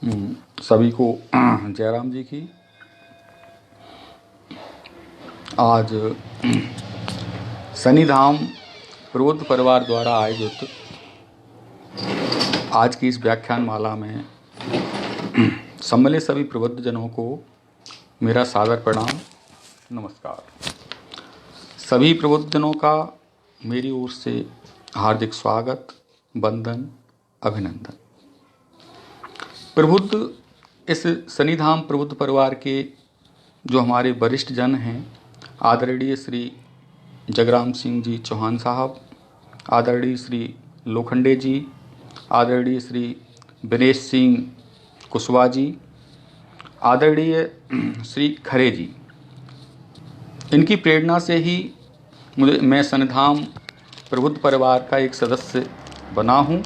सभी को जयराम जी की। आज शनिधाम प्रबुद्ध परिवार द्वारा आयोजित आज की इस व्याख्यान माला में सम्मिलित सभी प्रबुद्ध जनों को मेरा सादर प्रणाम, नमस्कार। सभी प्रबुद्ध जनों का मेरी ओर से हार्दिक स्वागत, वंदन, अभिनंदन। प्रबुद्ध इस शनिधाम प्रबुद्ध परिवार के जो हमारे वरिष्ठ जन हैं, आदरणीय श्री जगराम सिंह जी चौहान साहब, आदरणीय श्री लोखंडे जी, आदरणीय श्री दिनेश सिंह कुशवाहा जी, आदरणीय श्री खरे जी, इनकी प्रेरणा से ही मैं शनिधाम प्रबुद्ध परिवार का एक सदस्य बना हूँ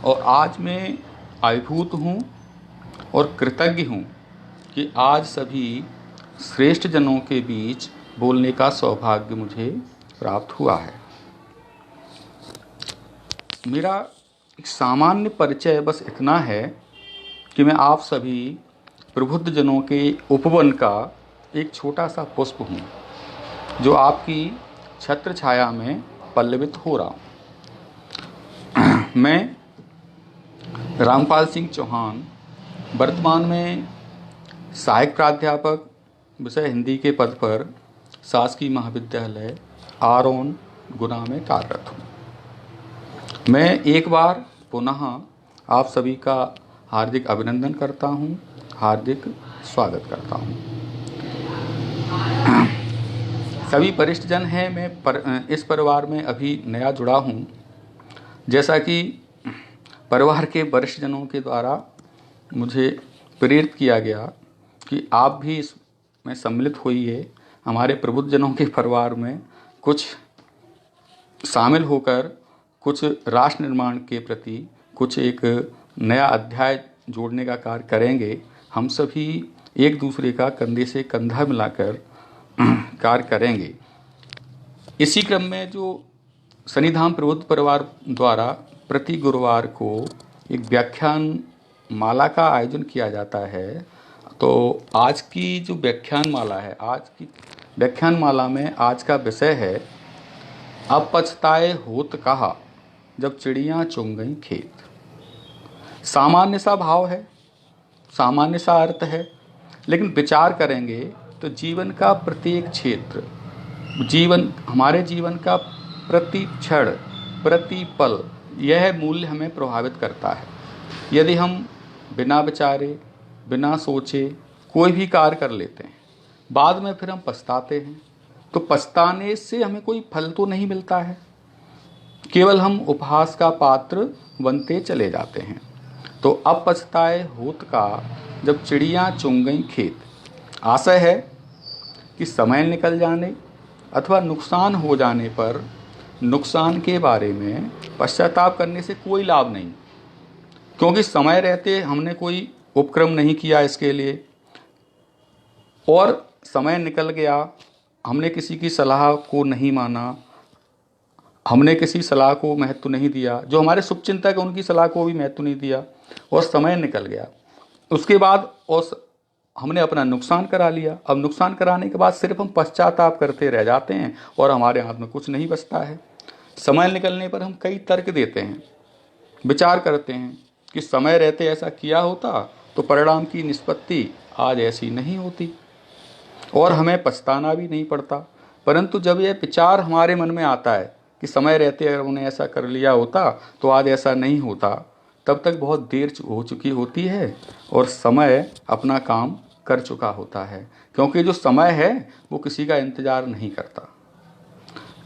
और आज मैं अभिभूत हूँ और कृतज्ञ हूँ कि आज सभी श्रेष्ठ जनों के बीच बोलने का सौभाग्य मुझे प्राप्त हुआ है। मेरा एक सामान्य परिचय बस इतना है कि मैं आप सभी प्रबुद्ध जनों के उपवन का एक छोटा सा पुष्प हूँ जो आपकी छत्र छाया में पल्लवित हो रहा हूँ। मैं रामपाल सिंह चौहान वर्तमान में सहायक प्राध्यापक विषय हिंदी के पद पर शासकीय महाविद्यालय आरोन गुना में कार्यरत हूँ। मैं एक बार पुनः आप सभी का हार्दिक अभिनंदन करता हूँ, हार्दिक स्वागत करता हूँ। सभी वरिष्ठ जन हैं, मैं इस परिवार में अभी नया जुड़ा हूँ। जैसा कि परिवार के वरिष्ठ जनों के द्वारा मुझे प्रेरित किया गया कि आप भी इसमें सम्मिलित होइए, हमारे प्रबुद्ध जनों के परिवार में कुछ शामिल होकर कुछ राष्ट्र निर्माण के प्रति कुछ एक नया अध्याय जोड़ने का कार्य करेंगे। हम सभी एक दूसरे का कंधे से कंधा मिलाकर कार्य करेंगे। इसी क्रम में जो शनिधाम प्रबुद्ध परिवार द्वारा प्रति गुरुवार को एक व्याख्यान माला का आयोजन किया जाता है, तो आज की जो व्याख्यान माला है, आज की व्याख्यान माला में आज का विषय है अब पछताए होत कहा जब चिड़ियाँ चुग गईं खेत। सामान्य सा भाव है, सामान्य सा अर्थ है, लेकिन विचार करेंगे तो जीवन का प्रत्येक क्षेत्र, हमारे जीवन का प्रति क्षण, प्रति पल, यह मूल्य हमें प्रभावित करता है। यदि हम बिना विचारे, बिना सोचे कोई भी कार्य कर लेते हैं, बाद में फिर हम पछताते हैं, तो पछताने से हमें कोई फल तो नहीं मिलता है, केवल हम उपहास का पात्र बनते चले जाते हैं। तो अब पछताए होत का जब चिड़ियाँ चुग गईं खेत, आशय है कि समय निकल जाने अथवा नुकसान हो जाने पर नुकसान के बारे में पश्चाताप करने से कोई लाभ नहीं, क्योंकि समय रहते हमने कोई उपक्रम नहीं किया इसके लिए और समय निकल गया, हमने किसी की सलाह को नहीं माना, हमने किसी सलाह को महत्व नहीं दिया, जो हमारे शुभचिंतक हैं उनकी सलाह को भी महत्व नहीं दिया और समय निकल गया। उसके बाद हमने अपना नुकसान करा लिया। अब नुकसान कराने के बाद सिर्फ हम पश्चाताप करते रह जाते हैं और हमारे हाथ में कुछ नहीं बचता है। समय निकलने पर हम कई तर्क देते हैं, विचार करते हैं कि समय रहते ऐसा किया होता तो परिणाम की निष्पत्ति आज ऐसी नहीं होती और हमें पछताना भी नहीं पड़ता। परंतु जब यह विचार हमारे मन में आता है कि समय रहते अगर उन्हें ऐसा कर लिया होता तो आज ऐसा नहीं होता, तब तक बहुत देर हो चुकी होती है और समय अपना काम कर चुका होता है, क्योंकि जो समय है वो किसी का इंतज़ार नहीं करता।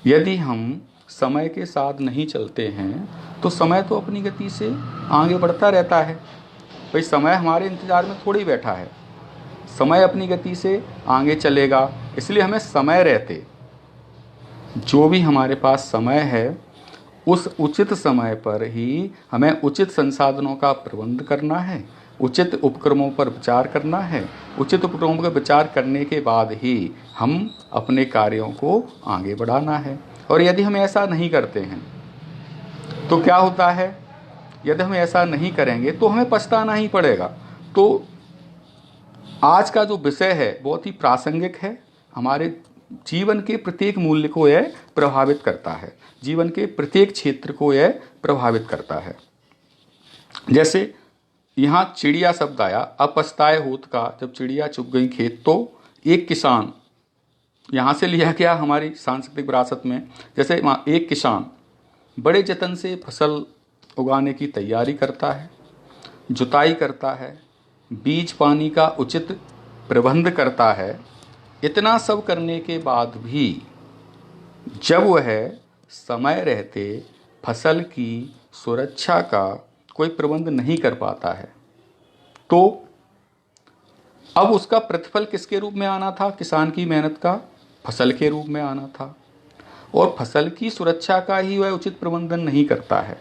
यदि हम समय के साथ नहीं चलते हैं तो समय तो अपनी गति से आगे बढ़ता रहता है। भाई समय हमारे इंतज़ार में थोड़ी बैठा है, समय अपनी गति से आगे चलेगा। इसलिए हमें समय रहते जो भी हमारे पास समय है उस उचित समय पर ही हमें उचित संसाधनों का प्रबंध करना है, उचित उपक्रमों पर विचार करना है। उचित उपक्रमों पर विचार करने के बाद ही हम अपने कार्यों को आगे बढ़ाना है। और यदि हम ऐसा नहीं करते हैं तो क्या होता है, यदि हम ऐसा नहीं करेंगे तो हमें पछताना ही पड़ेगा। तो आज का जो विषय है बहुत ही प्रासंगिक है, हमारे जीवन के प्रत्येक मूल्य को यह प्रभावित करता है, जीवन के प्रत्येक क्षेत्र को यह प्रभावित करता है। जैसे यहाँ चिड़िया शब्द आया, अपस्ताए होत का, जब चिड़िया चुग गई खेत, तो एक किसान, यहाँ से लिया गया हमारी सांस्कृतिक विरासत में। जैसे एक किसान बड़े जतन से फसल उगाने की तैयारी करता है, जुताई करता है, बीज पानी का उचित प्रबंध करता है। इतना सब करने के बाद भी जब वह समय रहते फसल की सुरक्षा का कोई प्रबंध नहीं कर पाता है, तो अब उसका प्रतिफल किसके रूप में आना था? किसान की मेहनत का फसल के रूप में आना था। और फसल की सुरक्षा का ही वह उचित प्रबंधन नहीं करता है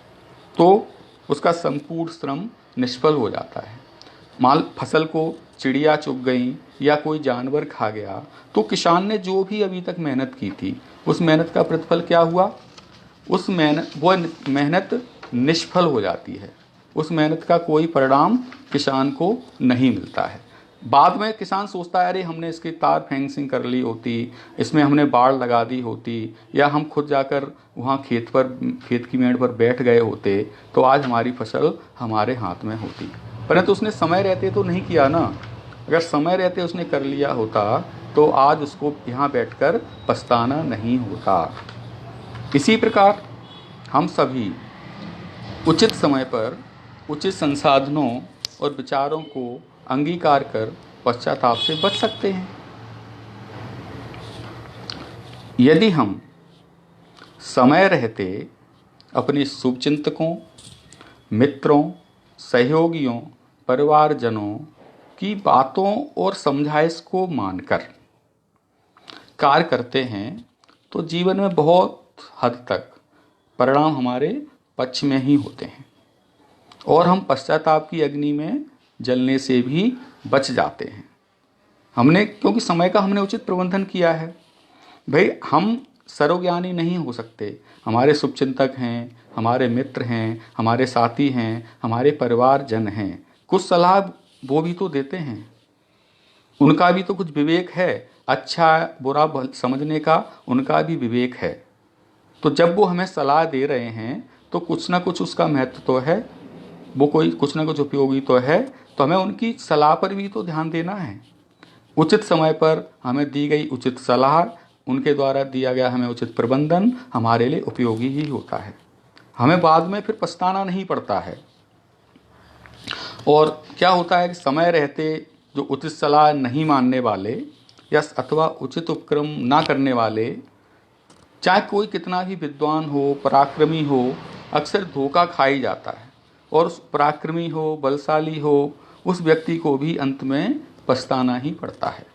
तो उसका संपूर्ण श्रम निष्फल हो जाता है। माल फसल को चिड़िया चुग गई या कोई जानवर खा गया, तो किसान ने जो भी अभी तक मेहनत की थी उस मेहनत का प्रतिफल क्या हुआ? वो मेहनत निष्फल हो जाती है, उस मेहनत का कोई परिणाम किसान को नहीं मिलता है। बाद में किसान सोचता है, अरे हमने इसकी तार फेंसिंग कर ली होती, इसमें हमने बाड़ लगा दी होती, या हम खुद जाकर वहाँ खेत की मेड़ पर बैठ गए होते, तो आज हमारी फसल हमारे हाथ में होती। परंतु उसने समय रहते तो नहीं किया ना। अगर समय रहते उसने कर लिया होता तो आज उसको यहाँ बैठकर पछताना नहीं होता। इसी प्रकार हम सभी उचित समय पर उचित संसाधनों और विचारों को अंगीकार कर पश्चाताप से बच सकते हैं। यदि हम समय रहते अपने शुभचिंतकों, मित्रों, सहयोगियों, परिवारजनों की बातों और समझाइश को मानकर कार्य करते हैं तो जीवन में बहुत हद तक परिणाम हमारे पक्ष में ही होते हैं और हम पश्चाताप की अग्नि में जलने से भी बच जाते हैं। क्योंकि समय का हमने उचित प्रबंधन किया है। भाई हम सर्वज्ञानी नहीं हो सकते, हमारे शुभचिंतक हैं, हमारे मित्र हैं, हमारे साथी हैं, हमारे परिवारजन हैं, कुछ सलाह वो भी तो देते हैं, उनका भी तो कुछ विवेक है, अच्छा बुरा समझने का उनका भी विवेक है। तो जब वो हमें सलाह दे रहे हैं तो कुछ ना कुछ उसका महत्व तो है, वो कोई कुछ ना कुछ उपयोगी तो है, तो हमें उनकी सलाह पर भी तो ध्यान देना है। उचित समय पर हमें दी गई उचित सलाह, उनके द्वारा दिया गया हमें उचित प्रबंधन हमारे लिए उपयोगी ही होता है, हमें बाद में फिर पछताना नहीं पड़ता है। और क्या होता है कि समय रहते जो उचित सलाह नहीं मानने वाले या अथवा उचित उपक्रम ना करने वाले, चाहे कोई कितना भी विद्वान हो, पराक्रमी हो, अक्सर धोखा खा ही जाता है और उस पराक्रमी हो, बलशाली हो, उस व्यक्ति को भी अंत में पछताना ही पड़ता है।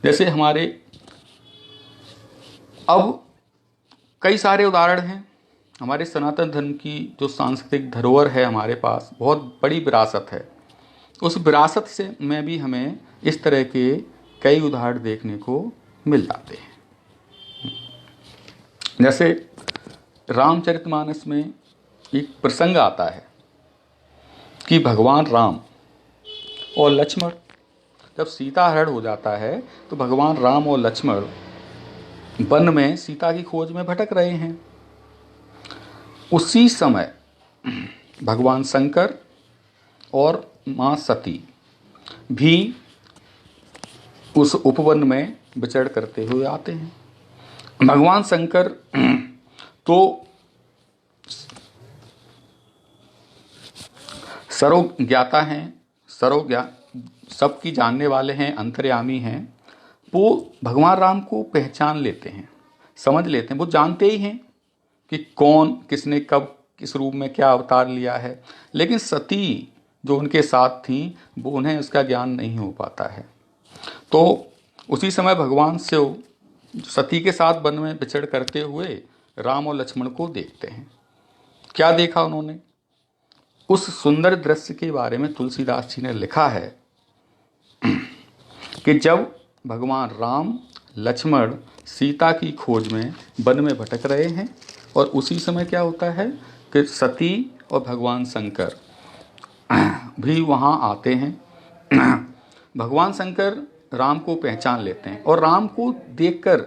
जैसे हमारे अब कई सारे उदाहरण हैं। हमारे सनातन धर्म की जो सांस्कृतिक धरोहर है, हमारे पास बहुत बड़ी विरासत है, उस विरासत से में भी हमें इस तरह के कई उदाहरण देखने को मिल जाते हैं। जैसे रामचरितमानस में एक प्रसंग आता है कि भगवान राम और लक्ष्मण, जब सीता हरण हो जाता है तो भगवान राम और लक्ष्मण वन में सीता की खोज में भटक रहे हैं। उसी समय भगवान शंकर और माँ सती भी उस उपवन में विचरण करते हुए आते हैं। भगवान शंकर तो सर्वज्ञाता हैं, सबकी जानने वाले हैं, अंतर्यामी हैं। वो भगवान राम को पहचान लेते हैं, समझ लेते हैं, वो जानते ही हैं कि कौन किसने कब किस रूप में क्या अवतार लिया है। लेकिन सती जो उनके साथ थी वो उन्हें उसका ज्ञान नहीं हो पाता है। तो उसी समय भगवान शिव सती के साथ वन में विचरण करते हुए राम और लक्ष्मण को देखते हैं। क्या देखा उन्होंने? उस सुंदर दृश्य के बारे में तुलसीदास जी ने लिखा है कि जब भगवान राम लक्ष्मण सीता की खोज में वन में भटक रहे हैं और उसी समय क्या होता है कि सती और भगवान शंकर भी वहाँ आते हैं। भगवान शंकर राम को पहचान लेते हैं और राम को देखकर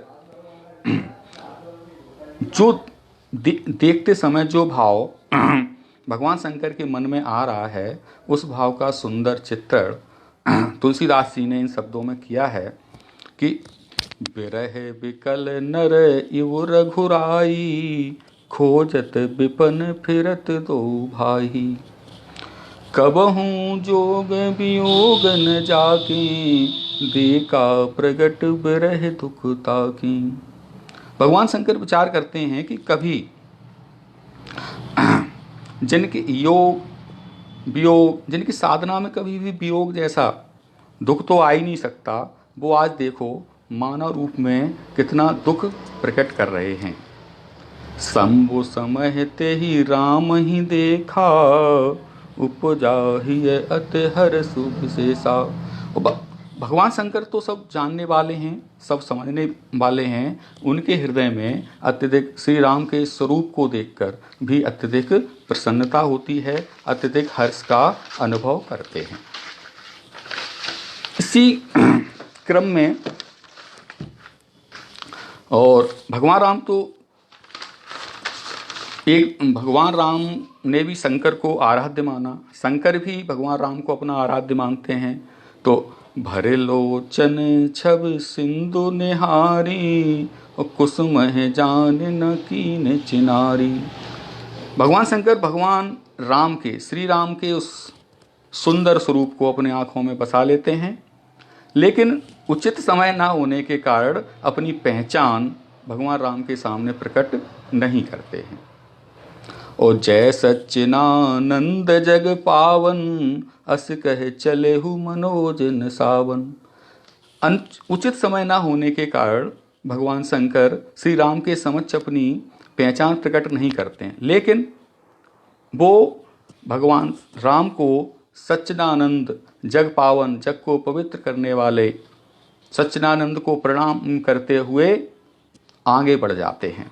जो देखते समय जो भाव भगवान शंकर के मन में आ रहा है, उस भाव का सुंदर चित्रण तुलसीदास जी ने इन शब्दों में किया है कि बिरह बिकल नर इव रघुराई, खोजत विपन फिरत दो भाई। कबहूँ जोग वियोग न जाके, देखा प्रगट बिरह दुख ताकी। भगवान शंकर विचार करते हैं कि कभी जिनके योग वियोग, जिनकी साधना में कभी भी वियोग जैसा दुख तो आ ही नहीं सकता, वो आज देखो मानव रूप में कितना दुख प्रकट कर रहे हैं। शंभु समहते ही राम ही देखा, उपजा ही अति हर सुख शेषा। भगवान शंकर तो सब जानने वाले हैं, सब समझने वाले हैं। उनके हृदय में अत्यधिक श्री राम के स्वरूप को देखकर भी अत्यधिक प्रसन्नता होती है, अत्यधिक हर्ष का अनुभव करते हैं। इसी क्रम में और भगवान राम तो भगवान राम ने भी शंकर को आराध्य माना, शंकर भी भगवान राम को अपना आराध्य मानते हैं। तो भरे लोचन छब सिंधु निहारी, कुसुम है जान न कीन चिनारी। भगवान शंकर भगवान राम के, श्री राम के उस सुंदर स्वरूप को अपने आँखों में बसा लेते हैं, लेकिन उचित समय ना होने के कारण अपनी पहचान भगवान राम के सामने प्रकट नहीं करते हैं। ओ जय सच्चिदानंद जग पावन, अस कहे चले हु मनोज न सावन। उचित समय ना होने के कारण भगवान शंकर श्री राम के समक्ष अपनी पहचान प्रकट नहीं करते हैं, लेकिन वो भगवान राम को सच्चिदानंद जग पावन, जग को पवित्र करने वाले सच्चिदानंद को प्रणाम करते हुए आगे बढ़ जाते हैं।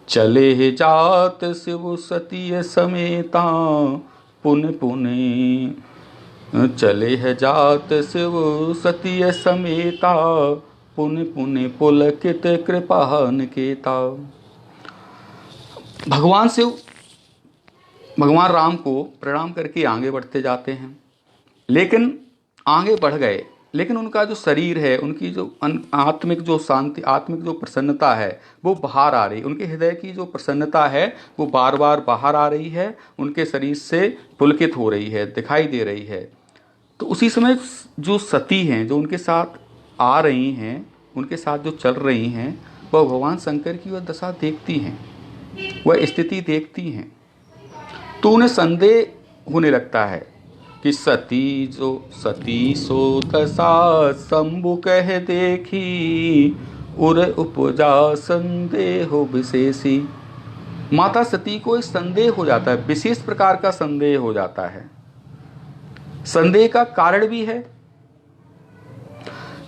चले हे जात शिव सतीय समेता, पुन पुने चले है जात शिव सतीय समेता, पुन पुने पुलकित कृपा निकेता। भगवान राम को प्रणाम करके आगे बढ़ते जाते हैं, लेकिन आगे बढ़ गए, लेकिन उनका जो शरीर है, उनकी जो आत्मिक जो शांति, आत्मिक जो प्रसन्नता है वो बाहर आ रही, उनके हृदय की जो प्रसन्नता है वो बार बार बाहर आ रही है, उनके शरीर से पुलकित हो रही है, दिखाई दे रही है। तो उसी समय जो सती हैं, जो उनके साथ आ रही हैं, उनके साथ जो चल रही हैं, वह भगवान शंकर की वह दशा देखती हैं, वह स्थिति देखती हैं। तो उन्हें संदेह होने लगता है कि सती सो दशा शंभु कह देखी, उर उपजा संदेह विशेषी। माता सती को एक संदेह हो जाता है, विशेष प्रकार का संदेह हो जाता है। संदेह का कारण भी है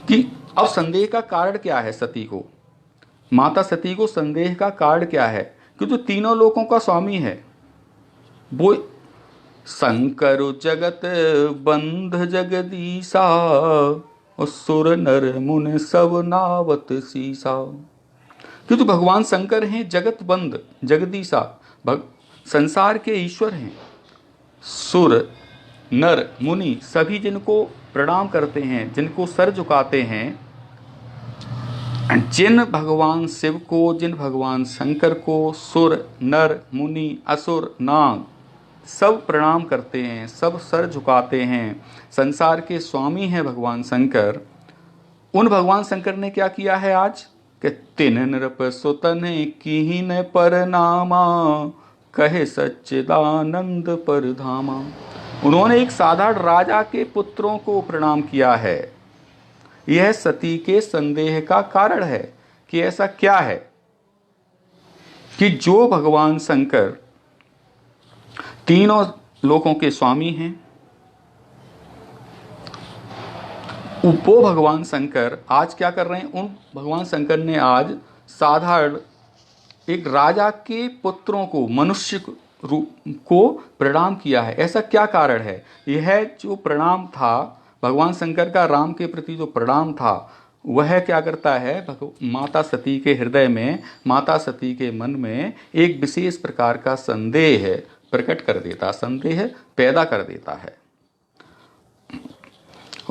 कि अब संदेह का कारण क्या है सती को, माता सती को संदेह का कारण क्या है कि जो तीनों लोकों का स्वामी है वो शंकर जगत बंध जगदीशा, सुर नर मुन सब नावत सीसा। कि जो भगवान शंकर हैं जगत बंध जगदीशा, संसार के ईश्वर हैं, सुर नर मुनि सभी जिनको प्रणाम करते हैं, जिनको सर झुकाते हैं, जिन भगवान शिव को, जिन भगवान शंकर को सुर नर मुनि असुर नाग सब प्रणाम करते हैं, सब सर झुकाते हैं, संसार के स्वामी हैं भगवान शंकर। उन भगवान शंकर ने क्या किया है आज कि तिन नृप सुतन कीन परनामा, कहे सच्चिदानंद परधामा। उन्होंने एक साधारण राजा के पुत्रों को प्रणाम किया है। यह सती के संदेह का कारण है कि ऐसा क्या है कि जो भगवान शंकर तीनों लोकों के स्वामी हैं, वो भगवान शंकर आज क्या कर रहे हैं। उन भगवान शंकर ने आज साधारण एक राजा के पुत्रों को, मनुष्य रूप को प्रणाम किया है। ऐसा क्या कारण है? यह जो प्रणाम था भगवान शंकर का राम के प्रति जो प्रणाम था, वह क्या करता है, माता सती के हृदय में, माता सती के मन में एक विशेष प्रकार का संदेह प्रकट कर देता, संदेह पैदा कर देता है।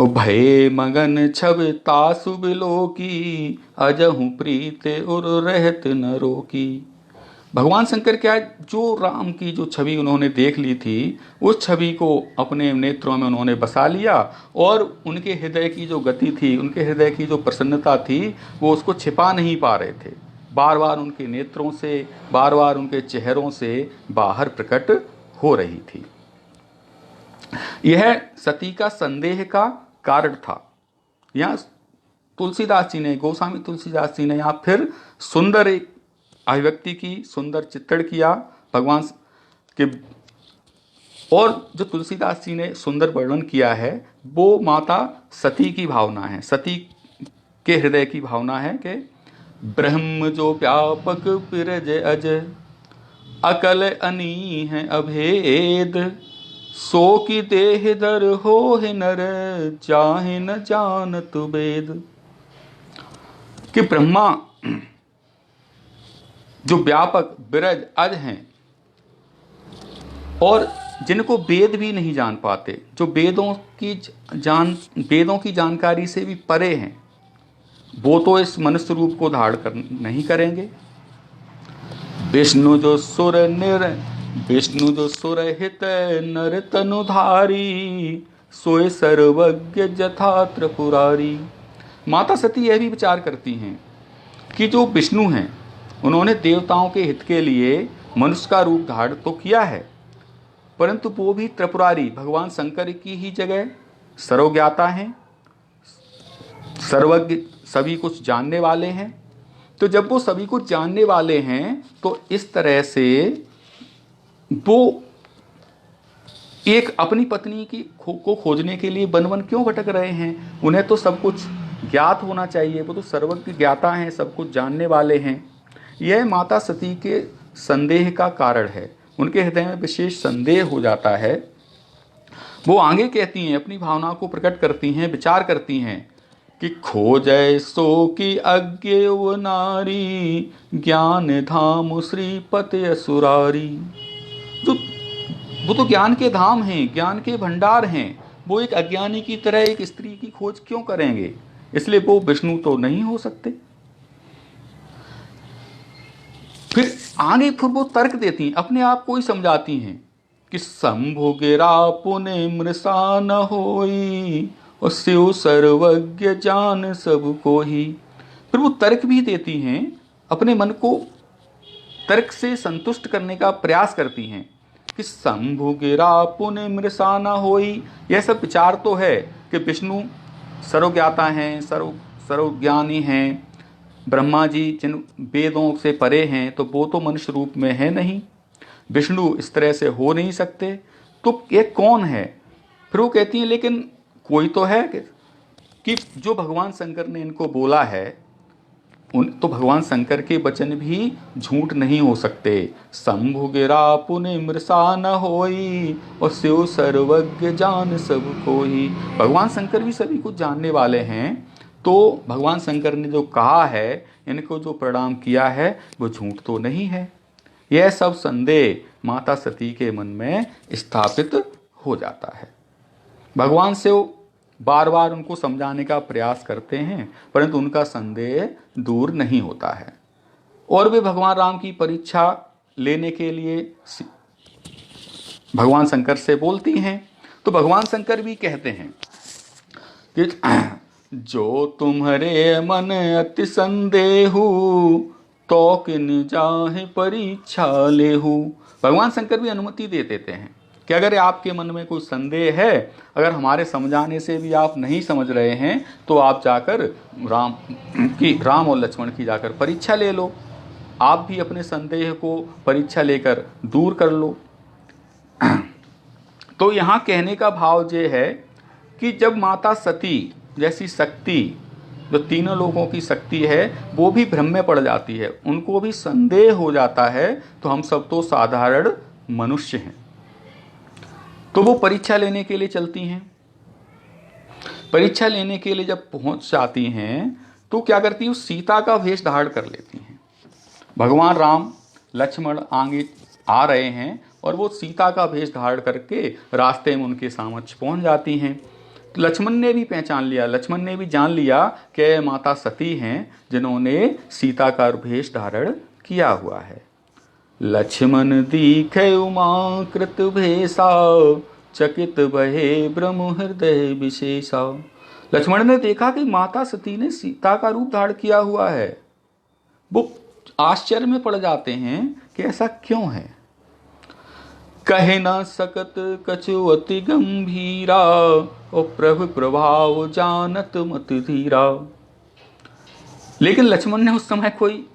भय मगन छब तासु बिलो की, अजहु प्रीत उर रहत न रोकी। भगवान शंकर क्या, जो राम की जो छवि उन्होंने देख ली थी, उस छवि को अपने नेत्रों में उन्होंने बसा लिया और उनके हृदय की जो गति थी, उनके हृदय की जो प्रसन्नता थी, वो उसको छिपा नहीं पा रहे थे। बार बार उनके नेत्रों से, बार बार उनके चेहरों से बाहर प्रकट हो रही थी। यह सती का संदेह का कारण था। यहाँ तुलसीदास जी ने, गोस्वामी तुलसीदास जी ने यहाँ फिर सुंदर एक अभिव्यक्ति की, सुंदर चित्रण किया भगवान के। और जो तुलसीदास जी ने सुंदर वर्णन किया है, वो माता सती की भावना है, सती के हृदय की भावना है कि ब्रह्म जो व्यापक पिरज अज, अकल अनी है अभेद, सो की देह दर हो है नर, चाहे न जानत वेद। कि ब्रह्मा जो व्यापक विरज अज हैं और जिनको वेद भी नहीं जान पाते, जो वेदों की जानकारी से भी परे हैं, वो तो इस मनुष्य रूप को धारण नहीं करेंगे। विष्णु जो सुर हित नर तनुधारी, सोए सर्वज्ञ जथा त्रिपुरारी। माता सती यह भी विचार करती हैं कि जो विष्णु हैं, उन्होंने देवताओं के हित के लिए मनुष्य का रूप धारण तो किया है, परंतु वो भी त्रिपुरारी, भगवान शंकर की ही जगह सर्वज्ञाता हैं, सर्वज्ञ, सभी कुछ जानने वाले हैं। तो जब वो सभी कुछ जानने वाले हैं, तो इस तरह से वो एक अपनी पत्नी की को खोजने के लिए वन वन क्यों भटक रहे हैं? उन्हें तो सब कुछ ज्ञात होना चाहिए, वो तो सर्वज्ञ ज्ञाता हैं, सब कुछ जानने वाले हैं। यह माता सती के संदेह का कारण है, उनके हृदय में विशेष संदेह हो जाता है। वो आगे कहती हैं, अपनी भावना को प्रकट करती हैं, विचार करती हैं कि खोजै सो की अज्ञ वो नारी, ज्ञान धाम श्रीपति असुरारी। जो वो तो ज्ञान के धाम हैं, ज्ञान के भंडार हैं, वो एक अज्ञानी की तरह एक स्त्री की खोज क्यों करेंगे? इसलिए वो विष्णु तो नहीं हो सकते। फिर आगे वो तर्क देती हैं, अपने आप को ही समझाती हैं कि शंभु गिरा पुने मृषा न होई, और शिव सर्वज्ञ जान सब को ही। फिर वो तर्क भी देती हैं, अपने मन को तर्क से संतुष्ट करने का प्रयास करती हैं कि शंभु गिरा पुने मृषा न होई। यह सब विचार तो है कि विष्णु सर्वज्ञाता हैं, सर्वज्ञानी हैं, ब्रह्मा जी जिन वेदों से परे हैं, तो वो तो मनुष्य रूप में है नहीं, विष्णु इस तरह से हो नहीं सकते, तो ये कौन है? फिर वो कहती हैं, लेकिन कोई तो है कि जो भगवान शंकर ने इनको बोला है, तो भगवान शंकर के वचन भी झूठ नहीं हो सकते। शंभु गिरा पुने मृषा न होई, और शिव सर्वज्ञ जान सब कोई। भगवान शंकर भी सभी कुछ जानने वाले हैं, तो भगवान शंकर ने जो कहा है, इनको जो प्रणाम किया है, वो झूठ तो नहीं है। यह सब संदेह माता सती के मन में स्थापित हो जाता है। भगवान से वो बार बार उनको समझाने का प्रयास करते हैं, परंतु उनका संदेह दूर नहीं होता है। और वे भगवान राम की परीक्षा लेने के लिए भगवान शंकर से बोलती हैं, तो भगवान शंकर भी कहते हैं कि जो तुम्हारे मन अति संदेहु, तो किन जाहे परीक्षा लेहु। भगवान शंकर भी अनुमति दे देते हैं कि अगर आपके मन में कोई संदेह है, अगर हमारे समझाने से भी आप नहीं समझ रहे हैं, तो आप जाकर राम और लक्ष्मण की जाकर परीक्षा ले लो, आप भी अपने संदेह को परीक्षा लेकर दूर कर लो। तो यहाँ कहने का भाव ये है कि जब माता सती जैसी शक्ति, जो तीनों लोगों की शक्ति है, वो भी भ्रम में पड़ जाती है, उनको भी संदेह हो जाता है, तो हम सब तो साधारण मनुष्य हैं। तो वो परीक्षा लेने के लिए चलती हैं। परीक्षा लेने के लिए जब पहुंच जाती हैं तो क्या करती है, सीता का वेश धारण कर लेती हैं। भगवान राम लक्ष्मण आगे आ रहे हैं और वो सीता का वेश धारण करके रास्ते में उनके समक्ष पहुंच जाती हैं। तो लक्ष्मण ने भी पहचान लिया, लक्ष्मण ने भी जान लिया कि माता सती हैं जिन्होंने सीता का वेश धारण किया हुआ है। लक्ष्मण दीखे उमा कृत भेषा, चकित भये ब्रह्म हृदय विशेषा। लक्ष्मण ने देखा कि माता सती ने सीता का रूप धारण किया हुआ है। वो आश्चर्य में पड़ जाते हैं कि ऐसा क्यों है। कहे न सकत कछु अति गंभीरा, और प्रभु प्रभाव जानत मत धीरा। लेकिन लक्ष्मण ने उस समय कोई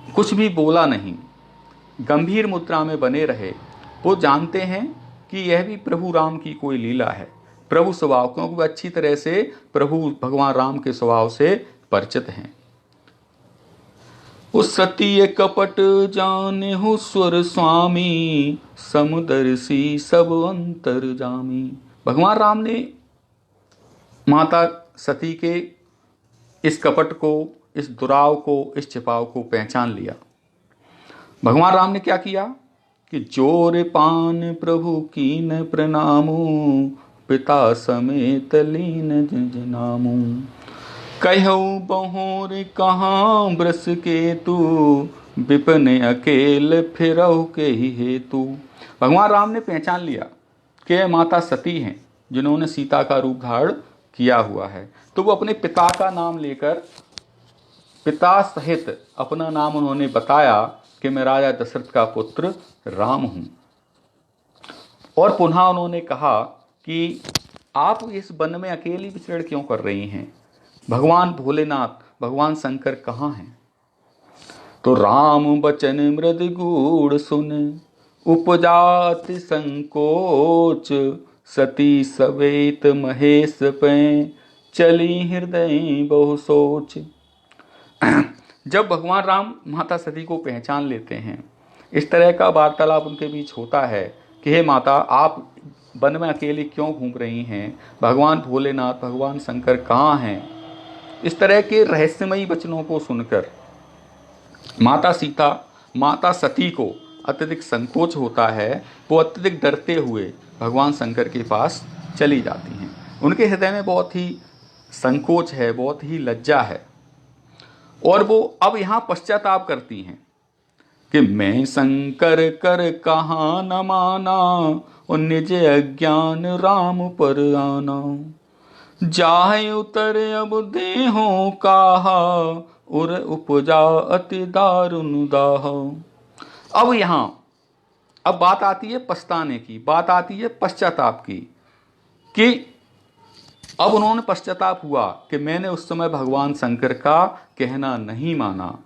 कुछ भी बोला नहीं, गंभीर मुद्रा में बने रहे। वो जानते हैं कि यह भी प्रभु राम की कोई लीला है, प्रभु स्वभाव, क्योंकि वो अच्छी तरह से प्रभु भगवान राम के स्वभाव से परिचित हैं। उस सतीय कपट जाने हो स्वर स्वामी, समुदर्शी सब अंतर जामी। भगवान राम ने माता सती के इस कपट को, इस दुराव को, इस छिपाव को पहचान लिया। भगवान राम ने क्या किया कि जोर पान प्रभु कीन प्रणामो, पिता समेत लीन जनामू। कहो बहोर कहाँ ब्रस के तू, विपिन अकेल फिरहु के ही हेतु। भगवान राम ने पहचान लिया कि माता सती हैं जिन्होंने सीता का रूप धारण किया हुआ है। तो वो अपने पिता का नाम लेकर, पिता सहित अपना नाम उन्होंने बताया कि मैं राजा दशरथ का पुत्र राम हूं। और पुनः उन्होंने कहा कि आप इस वन में अकेली विचरण क्यों कर रही हैं, भगवान भोलेनाथ, भगवान शंकर कहाँ हैं। तो राम बचन मृद गूढ़ सुन, उपजात संकोच, सती सवेत महेश पे, चली हृदय बहु सोच। जब भगवान राम माता सती को पहचान लेते हैं, इस तरह का वार्तालाप उनके बीच होता है कि हे माता, आप वन में अकेली क्यों घूम रही हैं, भगवान भोलेनाथ, भगवान शंकर कहाँ हैं। इस तरह के रहस्यमयी वचनों को सुनकर माता सती को अत्यधिक संकोच होता है। वो अत्यधिक डरते हुए भगवान शंकर के पास चली जाती हैं। उनके हृदय में बहुत ही संकोच है, बहुत ही लज्जा है, और वो अब यहाँ पश्चाताप करती हैं कि मैं शंकर कर कहाँ न माना, और निज अज्ञान राम पर आना। जाहे उतर अब देहों काहा, उर उपजा अति दारुण दाह। अब बात आती है पछताने की, बात आती है पश्चाताप की, कि अब उन्होंने पश्चाताप हुआ कि मैंने उस समय भगवान शंकर का कहना नहीं माना,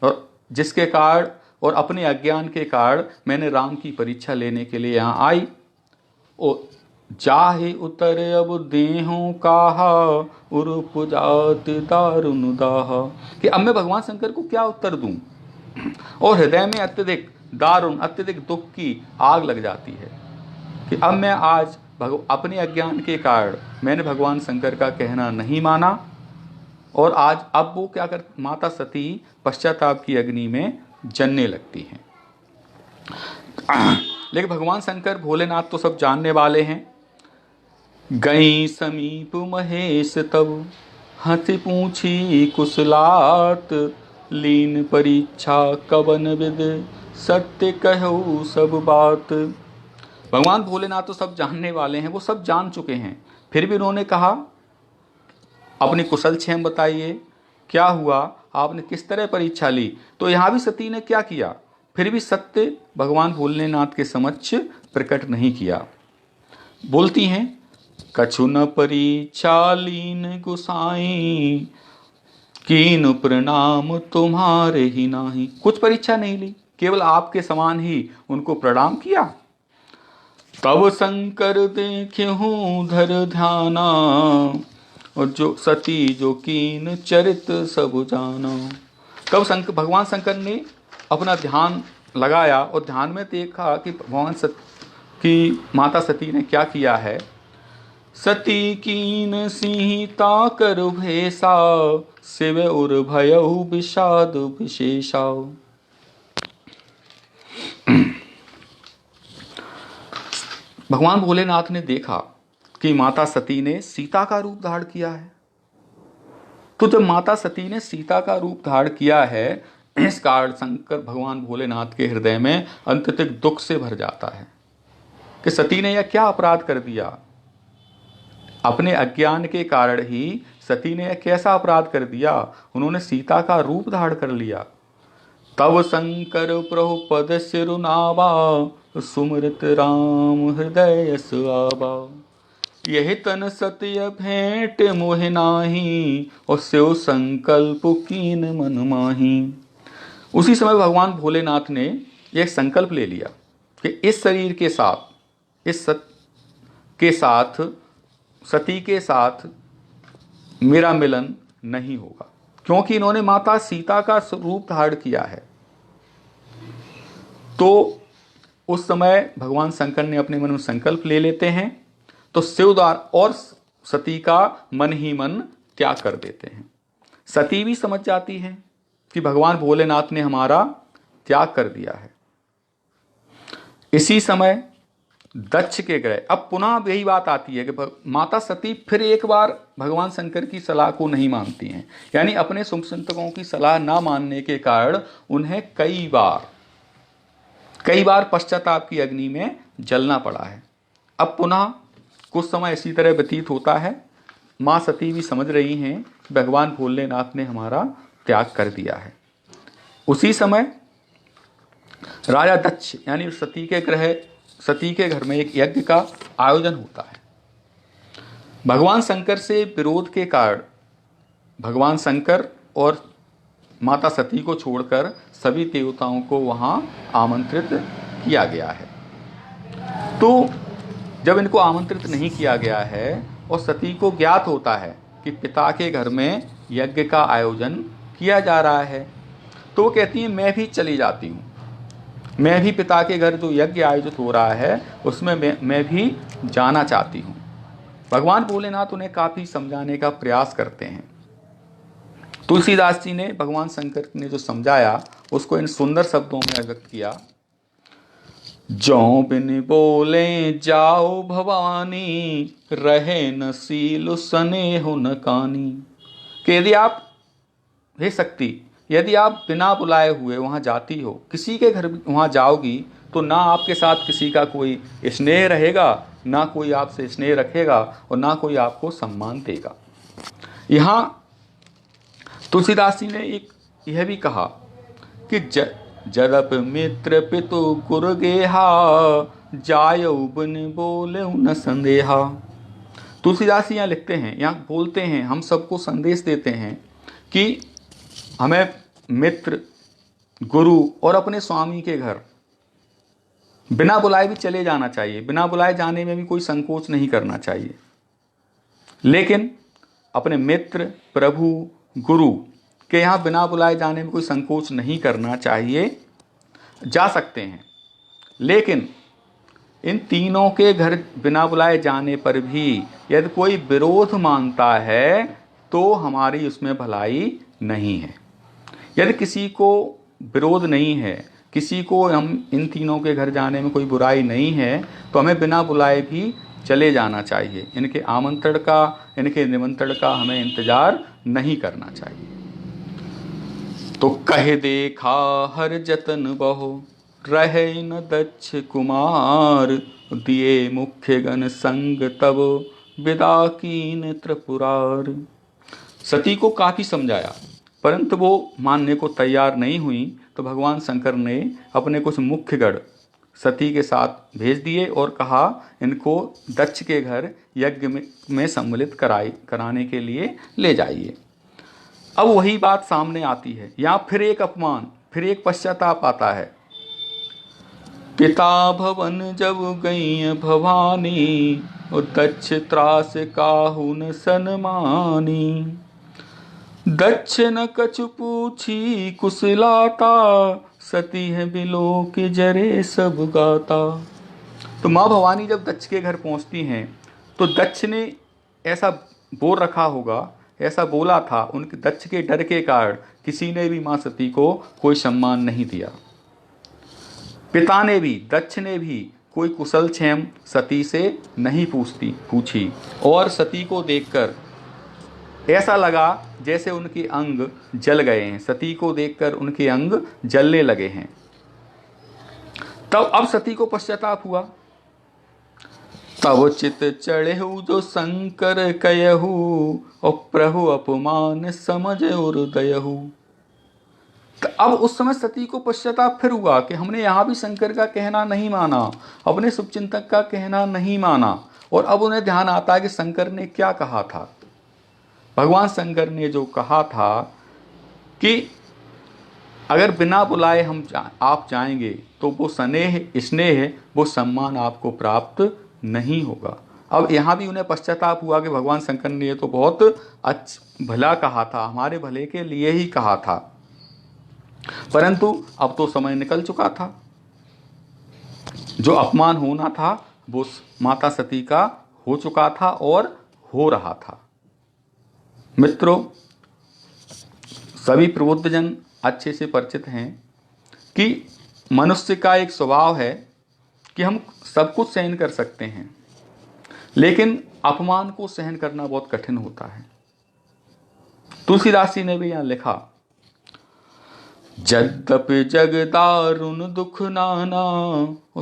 और जिसके कारण और अपने अज्ञान के कारण मैंने राम की परीक्षा लेने के लिए यहाँ आई। और जाहे उतर अब देहों काहा, उर उपजात दारुण दाह। कि अब मैं भगवान शंकर को क्या उत्तर दूं, और हृदय में अत्यधिक दारुण, अत्यधिक दुख की आग लग जाती है कि अब मैं आज अपने अज्ञान के कारण मैंने भगवान शंकर का कहना नहीं माना, और आज अब वो क्या कर, माता सती पश्चाताप की अग्नि में जलने लगती हैं। लेकिन भगवान शंकर भोलेनाथ तो सब जानने वाले हैं। गई समीप महेश तब, हंसी पूछी कुशलात, लीन परीक्षा कवन विद, सत्य कहो सब बात। भगवान भोलेनाथ तो सब जानने वाले हैं, वो सब जान चुके हैं, फिर भी उन्होंने कहा अपनी कुशल क्षेम बताइए, क्या हुआ, आपने किस तरह परीक्षा ली। तो यहाँ भी सती ने क्या किया, फिर भी सत्य भगवान भोलेनाथ के समक्ष प्रकट नहीं किया। बोलती हैं कछु न परीक्षा लीन गुसाई, कीन प्रणाम तुम्हारे ही नाही। कुछ परीक्षा नहीं ली, केवल आपके समान ही उनको प्रणाम किया। तब शंकर देखूं धर ध्याना, और जो सती जो कीन चरित सब जाना। तब भगवान शंकर ने अपना ध्यान लगाया और ध्यान में देखा कि कि माता सती ने क्या किया है। सती कीन सीता कर भेसा, शिव उर भयउ विषाद विशेषा। भगवान भोलेनाथ ने देखा कि माता सती ने सीता का रूप धारण किया है। तो जब माता सती ने सीता का रूप धारण किया है, इस कारण शंकर भगवान भोलेनाथ के हृदय में अत्यधिक दुख से भर जाता है कि सती ने यह क्या अपराध कर दिया। अपने अज्ञान के कारण ही सती ने यह कैसा अपराध कर दिया, उन्होंने सीता का रूप धारण कर लिया। तब शंकर प्रभु पद सिरुनावा, सुमृत राम हृदय सुआवा। यही तन सत्य भेंट मोहि नाही, और स्यो संकल्प कीन मन माही। उसी समय भगवान भोलेनाथ ने एक संकल्प ले लिया कि इस शरीर के साथ, सती के साथ मेरा मिलन नहीं होगा, क्योंकि इन्होंने माता सीता का रूप धारण किया है। तो उस समय भगवान शंकर ने अपने मन में संकल्प ले लेते हैं, तो शिवद्वार और सती का मन ही मन त्याग कर देते हैं। सती भी समझ जाती है कि भगवान भोलेनाथ ने हमारा त्याग कर दिया है। इसी समय दक्ष के ग्रह, अब पुनः यही बात आती है कि माता सती फिर एक बार भगवान शंकर की सलाह को नहीं मानती हैं, यानी अपने शुभचिंतकों की सलाह ना मानने के कारण उन्हें कई बार पश्चाताप की अग्नि में जलना पड़ा है। अब पुनः कुछ समय इसी तरह व्यतीत होता है, माँ सती भी समझ रही हैं भगवान भोलेनाथ ने हमारा त्याग कर दिया है। उसी समय राजा दक्ष यानी सती के घर में एक यज्ञ का आयोजन होता है। भगवान शंकर से विरोध के कारण भगवान शंकर और माता सती को छोड़कर सभी देवताओं को वहां आमंत्रित किया गया है। तो जब इनको आमंत्रित नहीं किया गया है और सती को ज्ञात होता है कि पिता के घर में यज्ञ का आयोजन किया जा रहा है, तो वो कहती हैं मैं भी चली जाती हूँ, मैं भी पिता के घर जो यज्ञ आयोजित हो रहा है उसमें मैं भी जाना चाहती हूँ। भगवान भोलेनाथ उन्हें काफ़ी समझाने का प्रयास करते हैं। तुलसीदास जी ने भगवान शंकर ने जो समझाया उसको इन सुंदर शब्दों में व्यक्त किया। जो बिन बोले जाओ भवानी, रहे न सील स्नेह न कानी। कि यदि आप, हे शक्ति, यदि आप बिना बुलाए हुए वहाँ जाती हो, किसी के घर वहाँ जाओगी, तो ना आपके साथ किसी का कोई स्नेह रहेगा, ना कोई आपसे स्नेह रखेगा और ना कोई आपको सम्मान देगा। यहाँ तुलसीदास जी ने एक यह भी कहा कि जदप मित्र पितु गुरु गेहा, जायउ बिन बोले न संदेहा। तुलसीदास जी यहाँ लिखते हैं, यहाँ बोलते हैं, हम सबको संदेश देते हैं कि हमें मित्र, गुरु और अपने स्वामी के घर बिना बुलाए भी चले जाना चाहिए। बिना बुलाए जाने में भी कोई संकोच नहीं करना चाहिए, लेकिन अपने मित्र, प्रभु, गुरु के यहाँ बिना बुलाए जाने में कोई संकोच नहीं करना चाहिए। जा सकते हैं, लेकिन इन तीनों के घर बिना बुलाए जाने पर भी यदि कोई विरोध मानता है तो हमारी उसमें भलाई नहीं है। यदि किसी को विरोध नहीं है, किसी को हम इन तीनों के घर जाने में कोई बुराई नहीं है, तो हमें बिना बुलाए भी चले जाना चाहिए। इनके आमंत्रण का, इनके निमंत्रण का हमें इंतजार नहीं करना चाहिए। तो कह देखा हर जतन बहु, रहे न दक्ष कुमार। दिए मुख्य गण संग तब, विदा कीन त्रिपुरार। सती को काफ़ी समझाया, परंतु वो मानने को तैयार नहीं हुई। तो भगवान शंकर ने अपने कुछ मुख्य गण सती के साथ भेज दिए और कहा इनको दक्ष के घर यज्ञ में सम्मिलित कराने के लिए ले जाइए। अब वही बात सामने आती है, यहाँ फिर एक अपमान, फिर एक पश्चाताप आता है। पिता भवन जब गई भवानी, दक्ष त्रास काहू न सनमानी। दक्ष न कछु पूछी कुशलाता, सती है बिलो के जरे सब गाता। तो माँ भवानी जब दक्ष के घर पहुंचती हैं तो दक्ष ने ऐसा बोल रखा होगा, ऐसा बोला था, उनके दक्ष के डर के कारण किसी ने भी माँ सती को कोई सम्मान नहीं दिया। पिता ने भी, दक्ष ने भी कोई कुशल क्षेम सती से नहीं पूछी और सती को देखकर ऐसा लगा जैसे उनके अंग जल गए हैं। सती को देखकर उनके अंग जलने लगे हैं। तब अब सती को पश्चाताप हुआ। तब चित चढ़ेहु जो शंकर कयहु, और प्रभु अपमान समझ उदयहु। तो अब उस समय सती को पश्चाताप फिर हुआ कि हमने यहां भी शंकर का कहना नहीं माना, अपने शुभचिंतक का कहना नहीं माना। और अब उन्हें ध्यान आता है कि शंकर ने क्या कहा था। भगवान शंकर ने जो कहा था कि अगर बिना बुलाए आप जाएंगे तो वो स्नेह वो सम्मान आपको प्राप्त नहीं होगा। अब यहाँ भी उन्हें पश्चाताप हुआ कि भगवान शंकर ने ये तो बहुत भला कहा था, हमारे भले के लिए ही कहा था, परंतु अब तो समय निकल चुका था। जो अपमान होना था वो माता सती का हो चुका था और हो रहा था। मित्रों, सभी प्रबुद्धजन अच्छे से परिचित हैं कि मनुष्य का एक स्वभाव है कि हम सब कुछ सहन कर सकते हैं, लेकिन अपमान को सहन करना बहुत कठिन होता है। तुलसीदास जी ने भी यहां लिखा, जद्यपि जग दारुण दुख नाना,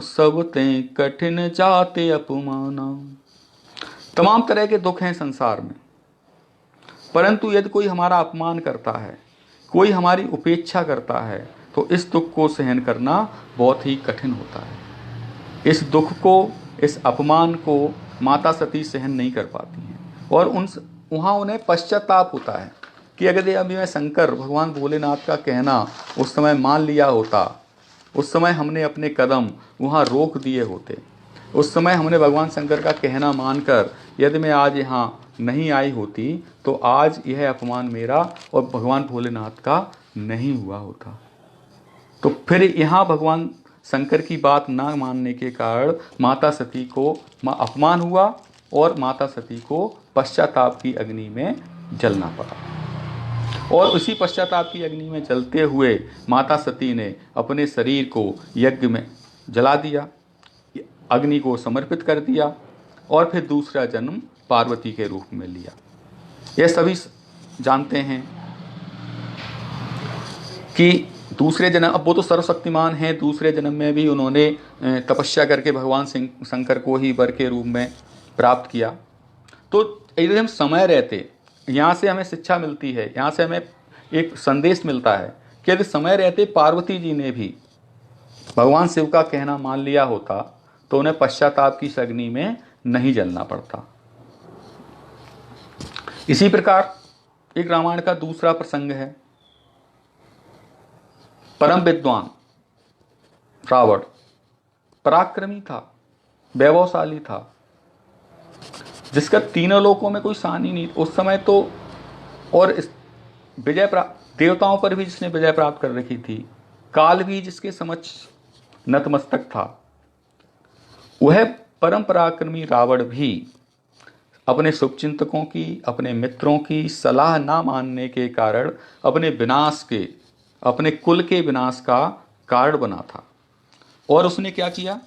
सब ते कठिन जाते अपमाना। तमाम तरह के दुख हैं संसार में, परंतु यदि कोई हमारा अपमान करता है, कोई हमारी उपेक्षा करता है, तो इस दुख को सहन करना बहुत ही कठिन होता है। इस दुख को, इस अपमान को माता सती सहन नहीं कर पाती हैं और वहाँ उन्हें पश्चाताप होता है कि अगर अभी मैं शंकर भगवान भोलेनाथ का कहना उस समय मान लिया होता, उस समय हमने अपने कदम वहाँ रोक दिए होते, उस समय हमने भगवान शंकर का कहना मानकर यदि मैं आज यहाँ नहीं आई होती तो आज यह अपमान मेरा और भगवान भोलेनाथ का नहीं हुआ होता। तो फिर यहाँ भगवान शंकर की बात ना मानने के कारण माता सती को अपमान हुआ और माता सती को पश्चाताप की अग्नि में जलना पड़ा। और उसी पश्चाताप की अग्नि में जलते हुए माता सती ने अपने शरीर को यज्ञ में जला दिया, अग्नि को समर्पित कर दिया और फिर दूसरा जन्म पार्वती के रूप में लिया। यह सभी जानते हैं कि दूसरे जन्म, अब वो तो सर्वशक्तिमान हैं, दूसरे जन्म में भी उन्होंने तपस्या करके भगवान शंकर को ही वर के रूप में प्राप्त किया। तो यदि हम समय रहते, यहाँ से हमें शिक्षा मिलती है, यहाँ से हमें एक संदेश मिलता है कि यदि समय रहते पार्वती जी ने भी भगवान शिव का कहना मान लिया होता तो उन्हें पश्चाताप की अग्नि में नहीं जलना पड़ता। इसी प्रकार एक रामायण का दूसरा प्रसंग है। परम विद्वान रावण पराक्रमी था, वैभवशाली था, जिसका तीनों लोकों में कोई सानी नहीं उस समय तो, और विजय प्राप्त देवताओं पर भी जिसने विजय प्राप्त कर रखी थी, काल भी जिसके समक्ष नतमस्तक था। वह परम पराक्रमी रावण भी अपने शुभचिंतकों की, अपने मित्रों की सलाह ना मानने के कारण अपने विनाश के, अपने कुल के विनाश का कारण बना था। और उसने क्या किया,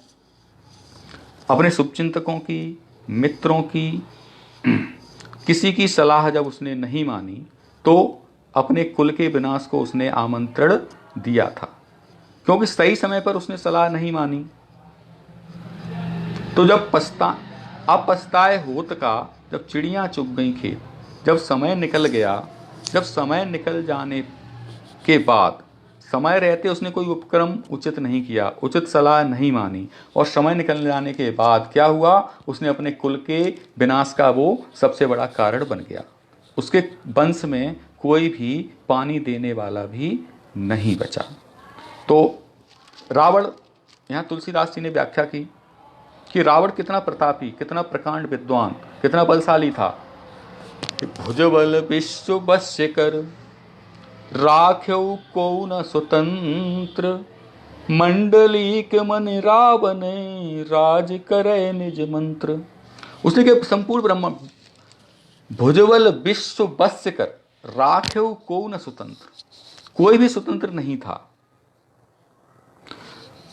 अपने शुभचिंतकों की, मित्रों की, किसी की सलाह जब उसने नहीं मानी तो अपने कुल के विनाश को उसने आमंत्रण दिया था, क्योंकि सही समय पर उसने सलाह नहीं मानी। तो जब अब पछताए होत का, जब चिड़ियां चुग गई खेत, जब समय निकल गया, जब समय निकल जाने के बाद समय रहते उसने कोई उपक्रम उचित नहीं किया, उचित सलाह नहीं मानी, और समय निकल जाने के बाद क्या हुआ, उसने अपने कुल के विनाश का वो सबसे बड़ा कारण बन गया। उसके वंश में कोई भी पानी देने वाला भी नहीं बचा। तो रावण, यहाँ तुलसीदास जी ने व्याख्या की कि रावण कितना प्रतापी, कितना प्रकांड विद्वान, कितना बलशाली था। भुजबल विश्व वश्य कर, राख्यौ को न स्वतंत्र, मंडली के मन रावण राज करे निज मंत्र। उसने के संपूर्ण ब्रह्म भुजबल विश्व बस्य कर, राख्यौ को न स्वतंत्र, कोई भी स्वतंत्र नहीं था।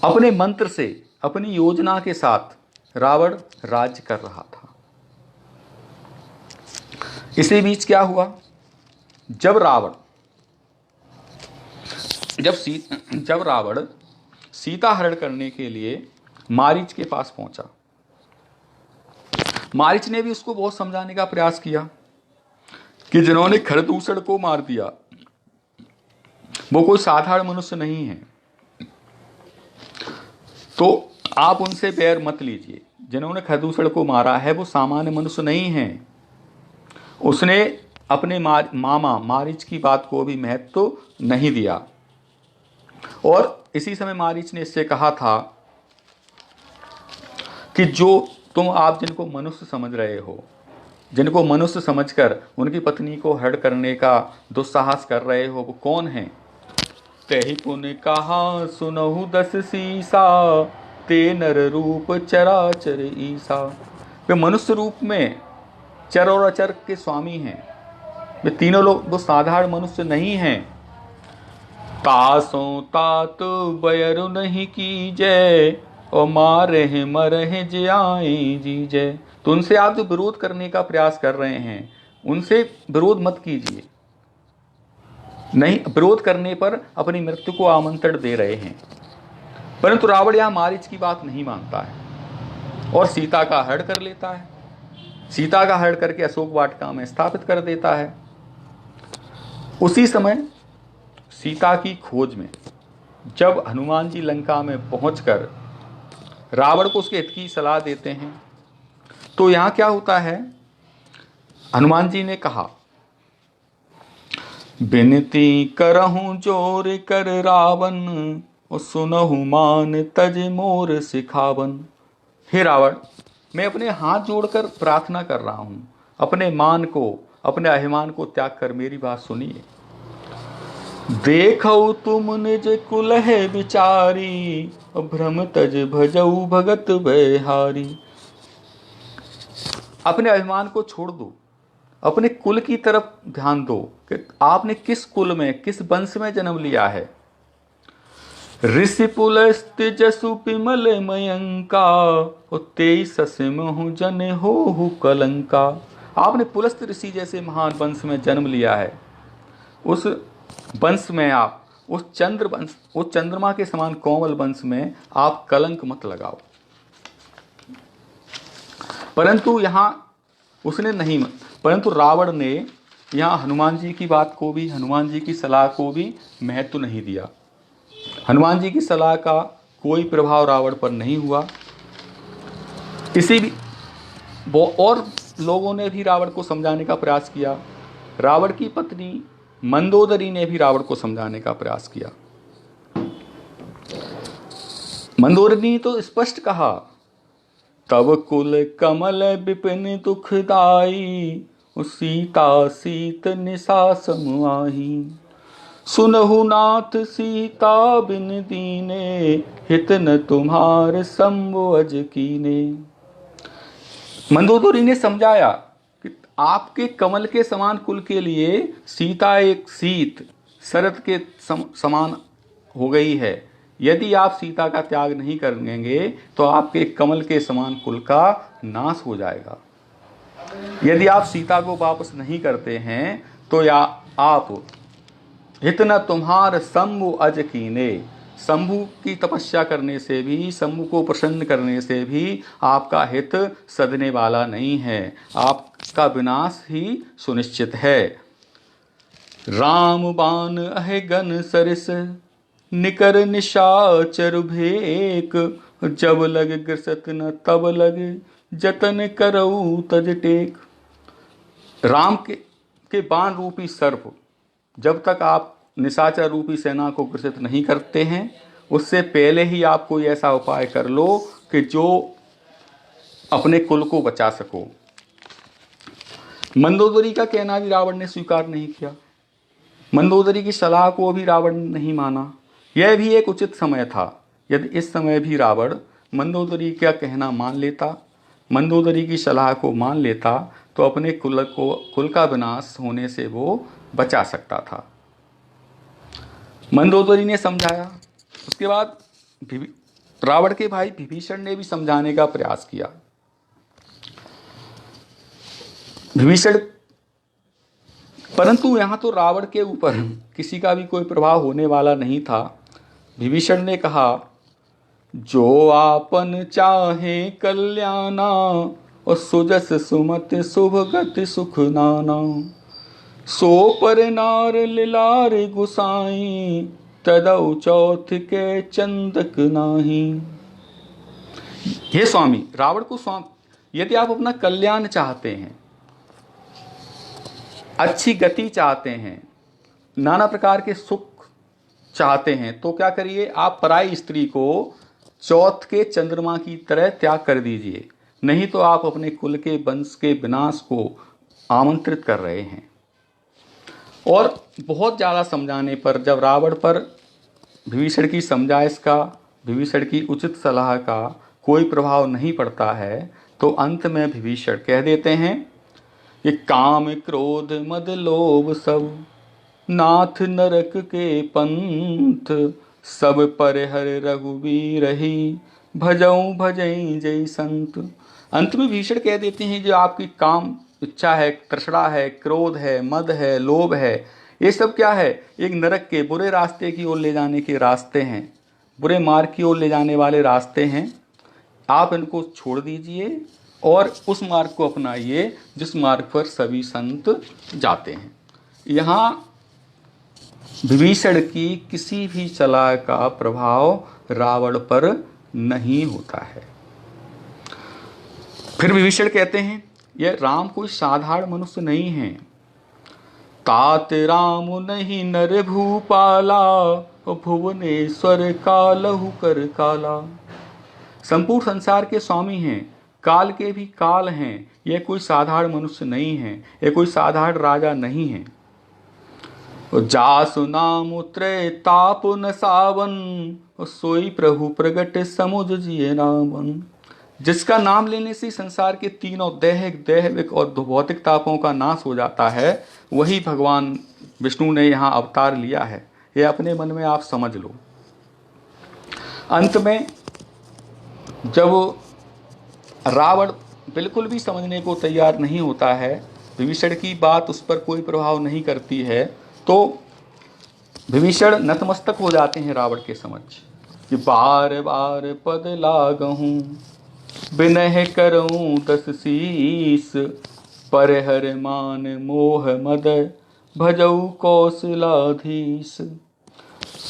अपने मंत्र से, अपनी योजना के साथ रावण राज्य कर रहा था। इसी बीच क्या हुआ, जब रावण सीता हरण करने के लिए मारीच के पास पहुंचा, मारीच ने भी उसको बहुत समझाने का प्रयास किया कि जिन्होंने खरदूषण को मार दिया वो कोई साधारण मनुष्य नहीं है, तो आप उनसे बैर मत लीजिए। जिन्होंने खरदूषण को मारा है वो सामान्य मनुष्य नहीं है। उसने अपने मामा मारीच की बात को भी महत्व नहीं दिया। और इसी समय मारीच ने इससे कहा था कि जो आप जिनको मनुष्य समझ रहे हो, जिनको मनुष्य समझकर उनकी पत्नी को हरण करने का दुस्साहस कर रहे हो, वो कौन है। तेहि पुन कहा सुनहु दस सीसा, ते नर रूप चराचर ईसा। वे मनुष्य रूप में चर और अचर के स्वामी हैं। वे तीनों लोग वो साधारण मनुष्य नहीं हैं। तासों तात बयरु नहीं कीजय, और मारे मरहे ज्याए जीजय। तो उनसे आप जो विरोध करने का प्रयास कर रहे हैं उनसे विरोध मत कीजिए। नहीं, विरोध करने पर अपनी मृत्यु को आमंत्रण दे रहे हैं। परंतु रावण यहां मारीच की बात नहीं मानता है और सीता का हरण कर लेता है। सीता का हरण करके अशोक वाटिका में स्थापित कर देता है। उसी समय सीता की खोज में जब हनुमान जी लंका में पहुंचकर रावण को उसके हित की सलाह देते हैं, तो यहां क्या होता है, हनुमान जी ने कहा, बिनती करहूं जोर कर रावण, और सुनहु मान तज मोर सिखावन। हे रावण, मैं अपने हाथ जोड़कर प्रार्थना कर रहा हूं, अपने मान को, अपने अभिमान को त्याग कर मेरी बात सुनिए। देखो तुम निज कुल है विचारी, भ्रम तज भजऊ भगत बिहारी। अपने अभिमान को छोड़ दो, अपने कुल की तरफ ध्यान दो कि आपने किस कुल में, किस वंश में जन्म लिया है। ऋषि पुलस्त जसु पिमल मयंका, तेईस सिमहु जन हो कलंका। आपने पुलस्त ऋषि जैसे महान वंश में जन्म लिया है। उस वंश में आप, उस चंद्रमा के समान कोमल वंश में आप कलंक मत लगाओ। परंतु यहां उसने नहीं, परंतु रावण ने यहां हनुमान जी की बात को भी, हनुमान जी की सलाह को भी महत्व नहीं दिया। हनुमान जी की सलाह का कोई प्रभाव रावण पर नहीं हुआ। इसी भी और लोगों ने भी रावण को समझाने का प्रयास किया। रावण की पत्नी मंदोदरी ने भी रावण को समझाने का प्रयास किया। मंदोदरी ने तो स्पष्ट कहा, तब कुल कमल विपिन दुखदाई, सीता सीत निशा समुआही। सुनहु नाथ सीता बिन दीने, हित न तुम्हार शंभु अज कीने। मंदोदरी ने समझाया कि आपके कमल के समान कुल के लिए सीता एक शीत शरद के समान हो गई है। यदि आप सीता का त्याग नहीं करेंगे तो आपके कमल के समान कुल का नाश हो जाएगा। यदि आप सीता को वापस नहीं करते हैं तो या आप हित न तुम्हार शंभु अज कीने, शंभु की तपस्या करने से भी, शंभु को प्रसन्न करने से भी आपका हित सधने वाला नहीं है, आपका विनाश ही सुनिश्चित है। राम बाण अहे गन सरिस, निकर निशाचर भेक, जब लग ग्रसत न तब लग, जतन करऊ तज टेक। राम के बाण रूपी सर्प जब तक आप निशाचर रूपी सेना को ग्रसित नहीं करते हैं, उससे पहले ही आप कोई ऐसा उपाय कर लो कि जो अपने कुल को बचा सको। मंदोदरी का कहना भी रावण ने स्वीकार नहीं किया। मंदोदरी की सलाह को भी रावण ने नहीं माना। यह भी एक उचित समय था। यदि इस समय भी रावण मंदोदरी का कहना मान लेता, मंदोदरी की सलाह को मान लेता, तो अपने कुल का विनाश होने से वो बचा सकता था। मंदोदरी ने समझाया। उसके बाद रावण के भाई विभीषण ने भी समझाने का प्रयास किया। विभीषण, परंतु यहाँ तो रावण के ऊपर किसी का भी कोई प्रभाव होने वाला नहीं था। विभीषण ने कहा, जो आपन चाहे कल्याणा और सुजस सुमत शुभ गति सुख नाना, सो पर नार लिलार गुसाई, तदौ चौथ के चंदक नाही। हे स्वामी, रावण को स्वामी, यदि आप अपना कल्याण चाहते हैं, अच्छी गति चाहते हैं, नाना प्रकार के सुख चाहते हैं, तो क्या करिए, आप पराई स्त्री को चौथ के चंद्रमा की तरह त्याग कर दीजिए, नहीं तो आप अपने कुल के वंश के विनाश को आमंत्रित कर रहे हैं। और बहुत ज़्यादा समझाने पर जब रावण पर विभीषण की समझाइश का, विभीषण की उचित सलाह का कोई प्रभाव नहीं पड़ता है, तो अंत में विभीषण कह देते हैं कि काम क्रोध मद लोभ सब, नाथ नरक के पंथ, सब पर हर रघुवीर ही, भजऊ भजई जय संत। अंत में विभीषण कह देते हैं, जो आपकी काम इच्छा है, तृष्णा है, क्रोध है, मद है, लोभ है, ये सब क्या है, एक नरक के बुरे रास्ते की ओर ले जाने के रास्ते हैं, बुरे मार्ग की ओर ले जाने वाले रास्ते हैं। आप इनको छोड़ दीजिए और उस मार्ग को अपनाइए जिस मार्ग पर सभी संत जाते हैं। यहाँ विभीषण की किसी भी सलाह का प्रभाव रावण पर नहीं होता है। फिर विभीषण कहते हैं, यह राम कोई साधारण मनुष्य नहीं है। तात राम नहीं नर भूपाला, भुवनेश्वर कालहु कर काला। संपूर्ण संसार के स्वामी हैं, काल के भी काल हैं। यह कोई साधारण मनुष्य नहीं है, यह कोई साधारण राजा नहीं है। जासु नाम त्रय ताप न सावन, सोई प्रभु प्रगट समुझ जिए नामन। जिसका नाम लेने से संसार के तीनों दैहिक, दैविक और भौतिक तापों का नाश हो जाता है, वही भगवान विष्णु ने यहाँ अवतार लिया है। यह अपने मन में आप समझ लो। अंत में जब रावण बिल्कुल भी समझने को तैयार नहीं होता है, विभीषण की बात उस पर कोई प्रभाव नहीं करती है, तो विभीषण नतमस्तक हो जाते हैं रावण के समक्ष कि बार बार पद लागहूं, विनय करऊं दस शीस, पर हर मान मोह मद, भजऊ कौशलाधीश।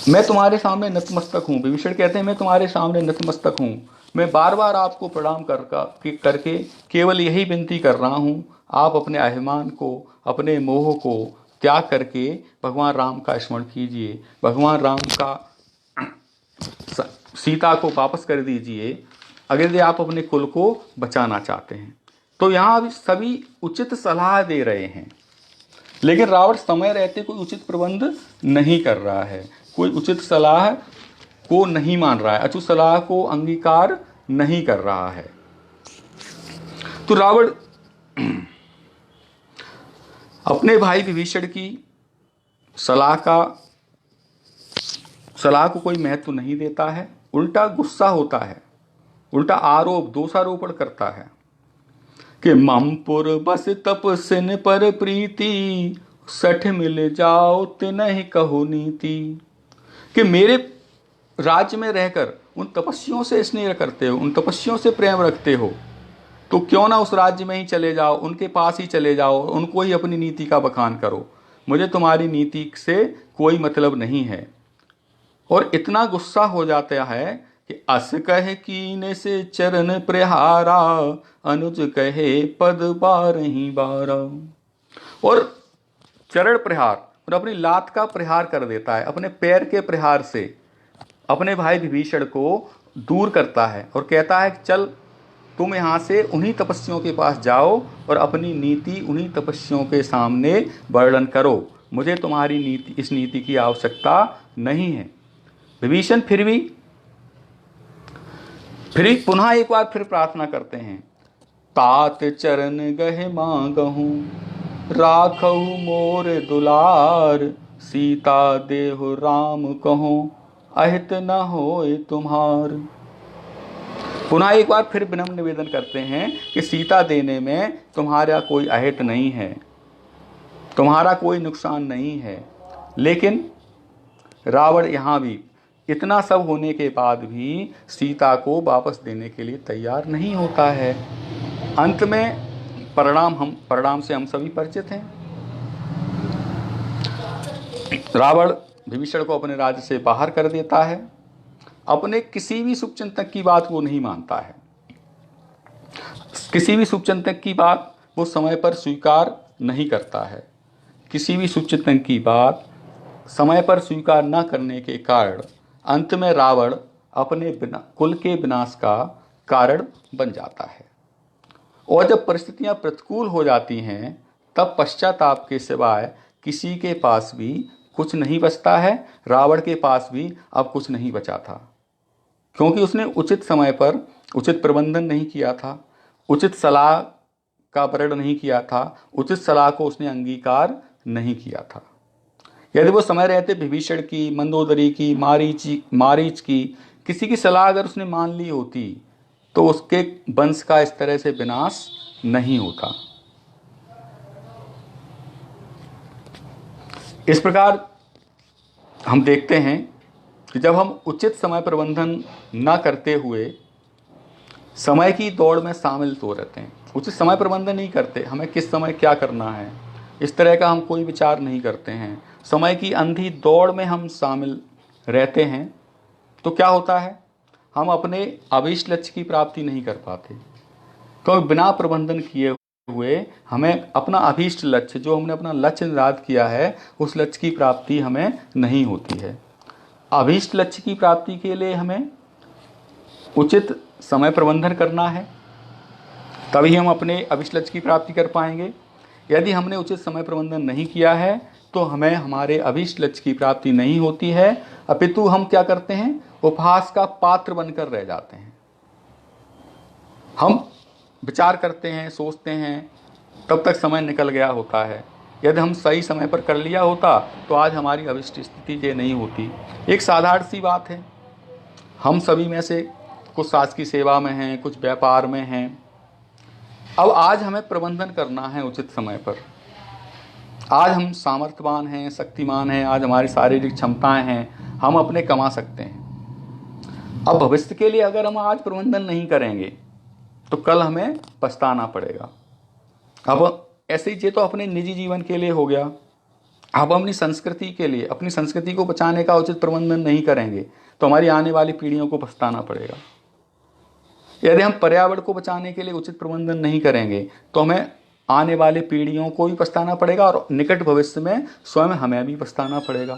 मैं तुम्हारे सामने नतमस्तक हूँ। विभीषण कहते हैं, मैं तुम्हारे सामने नतमस्तक हूँ। मैं बार बार आपको प्रणाम करके केवल यही विनती कर रहा हूँ, आप अपने अभिमान को, अपने मोह को त्याग करके भगवान राम का स्मरण कीजिए, भगवान राम का सीता को वापस कर दीजिए, अगर आप अपने कुल को बचाना चाहते हैं। तो यहाँ सभी उचित सलाह दे रहे हैं, लेकिन रावण समय रहते कोई उचित प्रबंध नहीं कर रहा है, कोई उचित सलाह को नहीं मान रहा है, अचूक सलाह को अंगीकार नहीं कर रहा है। तो रावण अपने भाई विभीषण की सलाह को कोई महत्व नहीं देता है, उल्टा गुस्सा होता है, उल्टा आरोप, दोषारोपण करता है कि ममपुर बस तपस्विन पर प्रीति, सठ मिल जाओ तिनहि कहो नीति। कि मेरे राज्य में रहकर उन तपस्वियों से स्नेह करते हो, उन तपस्वियों से प्रेम रखते हो, तो क्यों ना उस राज्य में ही चले जाओ, उनके पास ही चले जाओ, उनको ही अपनी नीति का बखान करो। मुझे तुम्हारी नीति से कोई मतलब नहीं है। और इतना गुस्सा हो जाता है कि अस कह कीने से चरण प्रहारा, अनुज कहे पद बारही बारा। और चरण प्रहार और अपनी लात का प्रहार कर देता है, अपने पैर के प्रहार से अपने भाई विभीषण को दूर करता है और कहता है कि चल तुम यहाँ से उन्हीं तपस्वियों के पास जाओ और अपनी नीति उन्हीं तपस्वियों के सामने वर्णन करो। मुझे तुम्हारी इस नीति की आवश्यकता नहीं है। विभीषण फिर भी पुनः एक बार फिर प्रार्थना करते हैं, तात चरण गहे मांगहूँ, राखहु मोर दुलार, सीता देहु राम कहो, अहित न होए तुम्हार। पुनः एक बार फिर विनम्र निवेदन करते हैं कि सीता देने में तुम्हारा कोई अहित नहीं है, तुम्हारा कोई नुकसान नहीं है। लेकिन रावण यहाँ भी इतना सब होने के बाद भी सीता को वापस देने के लिए तैयार नहीं होता है। अंत में परिणाम से हम सभी परिचित हैं। रावण विभीषण को अपने राज्य से बाहर कर देता है। अपने किसी भी शुभचिंतक की बात वो नहीं मानता है। किसी भी शुभचिंतक की बात वो समय पर स्वीकार नहीं करता है। किसी भी शुभचिंतक की बात समय पर स्वीकार न करने के कारण अंत में रावण अपने कुल के विनाश का कारण बन जाता है। और जब परिस्थितियां प्रतिकूल हो जाती हैं तब पश्चाताप के सिवाय किसी के पास भी कुछ नहीं बचता है। रावण के पास भी अब कुछ नहीं बचा था, क्योंकि उसने उचित समय पर उचित प्रबंधन नहीं किया था, उचित सलाह का वर्ण नहीं किया था, उचित सलाह को उसने अंगीकार नहीं किया था। यदि वो समय रहते विभीषण की, मंदोदरी की, मारीच की किसी की सलाह अगर उसने मान ली होती तो उसके वंश का इस तरह से विनाश नहीं होता। इस प्रकार हम देखते हैं कि जब हम उचित समय प्रबंधन न करते हुए समय की दौड़ में शामिल तो रहते हैं, उचित समय प्रबंधन नहीं करते, हमें किस समय क्या करना है इस तरह का हम कोई विचार नहीं करते हैं, समय की अंधी दौड़ में हम शामिल रहते हैं, तो क्या होता है, हम अपने अभीष्ट लक्ष्य की प्राप्ति नहीं कर पाते। क्योंकि बिना प्रबंधन किए हुए हमें अपना अभीष्ट लक्ष्य, जो हमने अपना लक्ष्य निर्धारित किया है, उस लक्ष्य की प्राप्ति हमें नहीं होती है। अभीष्ट लक्ष्य की प्राप्ति के लिए हमें उचित समय प्रबंधन करना है, तभी हम अपने अभीष्ट लक्ष्य की प्राप्ति कर पाएंगे। यदि हमने उचित समय प्रबंधन नहीं किया है तो हमें हमारे अभीष्ट लक्ष्य की प्राप्ति नहीं होती है, अपितु हम क्या करते हैं, उपहास का पात्र बनकर रह जाते हैं। हम विचार करते हैं, सोचते हैं, तब तक समय निकल गया होता है। यदि हम सही समय पर कर लिया होता तो आज हमारी अभीष्ट स्थिति ये नहीं होती। एक साधारण सी बात है, हम सभी में से कुछ शासकीय सेवा में हैं, कुछ व्यापार में हैं। अब आज हमें प्रबंधन करना है उचित समय पर। आज हम सामर्थ्यवान हैं, शक्तिमान हैं, आज हमारी शारीरिक क्षमताएं हैं, हम अपने कमा सकते हैं। अब भविष्य के लिए अगर हम आज प्रबंधन नहीं करेंगे तो कल हमें पछताना पड़ेगा। अब ऐसे ही ये तो अपने निजी जीवन के लिए हो गया। अब अपनी संस्कृति के लिए, अपनी संस्कृति को बचाने का उचित प्रबंधन नहीं करेंगे तो हमारी आने वाली पीढ़ियों को पछताना पड़ेगा। यदि हम पर्यावरण को बचाने के लिए उचित प्रबंधन नहीं करेंगे तो हमें आने वाले पीढ़ियों को भी पछताना पड़ेगा और निकट भविष्य में स्वयं हमें भी पछताना पड़ेगा।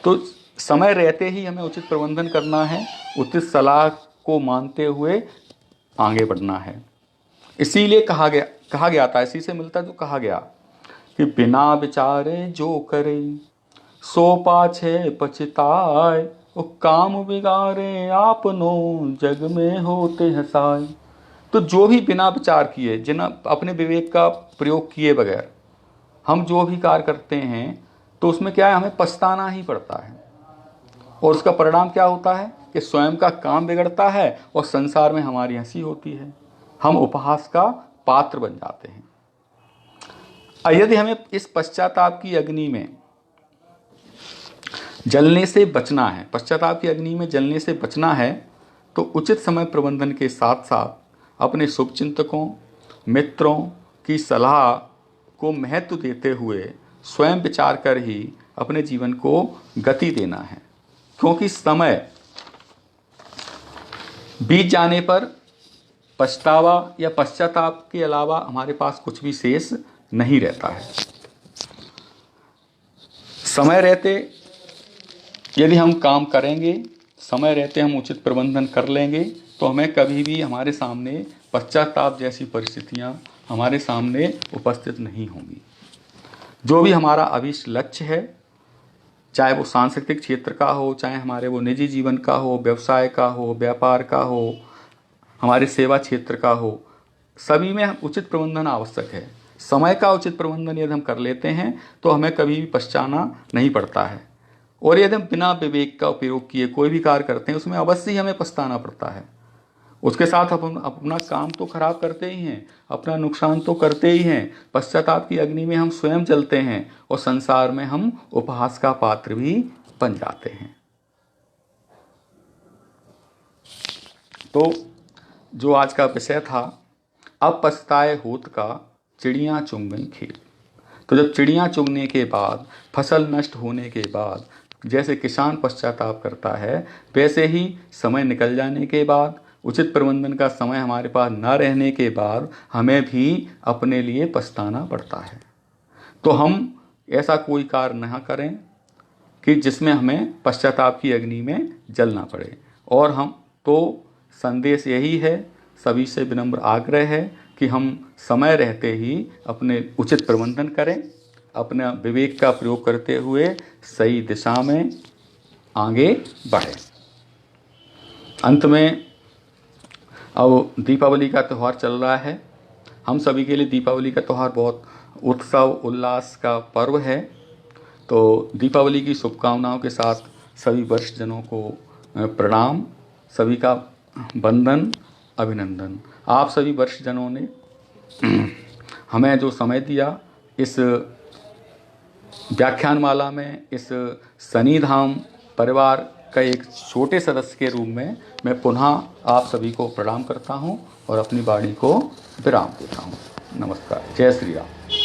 तो समय रहते ही हमें उचित प्रबंधन करना है, उचित सलाह को मानते हुए आगे बढ़ना है। इसीलिए कहा गया था, इसी से मिलता जो कहा गया कि बिना विचारे जो करे सो पाछे पछताए, वो काम बिगाड़े आपनो जग में होते हसाए। तो जो भी बिना विचार किए, जिन्हें अपने विवेक का प्रयोग किए बगैर हम जो भी कार्य करते हैं तो उसमें क्या है, हमें पछताना ही पड़ता है। और उसका परिणाम क्या होता है कि स्वयं का काम बिगड़ता है और संसार में हमारी हंसी होती है, हम उपहास का पात्र बन जाते हैं। यदि हमें इस पश्चाताप की अग्नि में जलने से बचना है, पश्चाताप की अग्नि में जलने से बचना है, तो उचित समय प्रबंधन के साथ साथ अपने शुभचिंतकों, मित्रों की सलाह को महत्व देते हुए स्वयं विचार कर ही अपने जीवन को गति देना है। क्योंकि समय बीत जाने पर पछतावा या पश्चाताप के अलावा हमारे पास कुछ भी शेष नहीं रहता है। समय रहते यदि हम काम करेंगे, समय रहते हम उचित प्रबंधन कर लेंगे तो हमें कभी भी हमारे सामने पश्चाताप जैसी परिस्थितियां हमारे सामने उपस्थित नहीं होंगी। जो भी हमारा अभीष्ट लक्ष्य है, चाहे वो सांस्कृतिक क्षेत्र का हो, चाहे हमारे वो निजी जीवन का हो, व्यवसाय का हो, व्यापार का हो, हमारे सेवा क्षेत्र का हो, सभी में उचित प्रबंधन आवश्यक है। समय का उचित प्रबंधन यदि हम कर लेते हैं तो हमें कभी भी पछताना नहीं पड़ता है। और यदि हम बिना विवेक का उपयोग किए कोई भी कार्य करते हैं उसमें अवश्य ही हमें पछताना पड़ता है। उसके साथ अपन अपना काम तो खराब करते ही हैं, अपना नुकसान तो करते ही हैं, पश्चाताप की अग्नि में हम स्वयं जलते हैं और संसार में हम उपहास का पात्र भी बन जाते हैं। तो जो आज का विषय था, अब पछताए होत का चिड़ियाँ चुग गई खेत। तो जब चिड़ियाँ चुगने के बाद, फसल नष्ट होने के बाद जैसे किसान पश्चाताप करता है, वैसे ही समय निकल जाने के बाद, उचित प्रबंधन का समय हमारे पास न रहने के बाद हमें भी अपने लिए पछताना पड़ता है। तो हम ऐसा कोई कार्य न करें कि जिसमें हमें पश्चाताप की अग्नि में जलना पड़े। और हम तो संदेश यही है, सभी से विनम्र आग्रह है कि हम समय रहते ही अपने उचित प्रबंधन करें, अपना विवेक का प्रयोग करते हुए सही दिशा में आगे बढ़ें। अंत में अब दीपावली का त्यौहार चल रहा है। हम सभी के लिए दीपावली का त्यौहार बहुत उत्सव उल्लास का पर्व है। तो दीपावली की शुभकामनाओं के साथ सभी वरिष्ठजनों को प्रणाम, सभी का वंदन, अभिनंदन। आप सभी वरिष्ठजनों ने हमें जो समय दिया, इस व्याख्यानमाला में इस शनिधाम परिवार का एक छोटे सदस्य के रूप में मैं पुनः आप सभी को प्रणाम करता हूं और अपनी वाणी को विराम देता हूं। नमस्कार। जय श्री राम।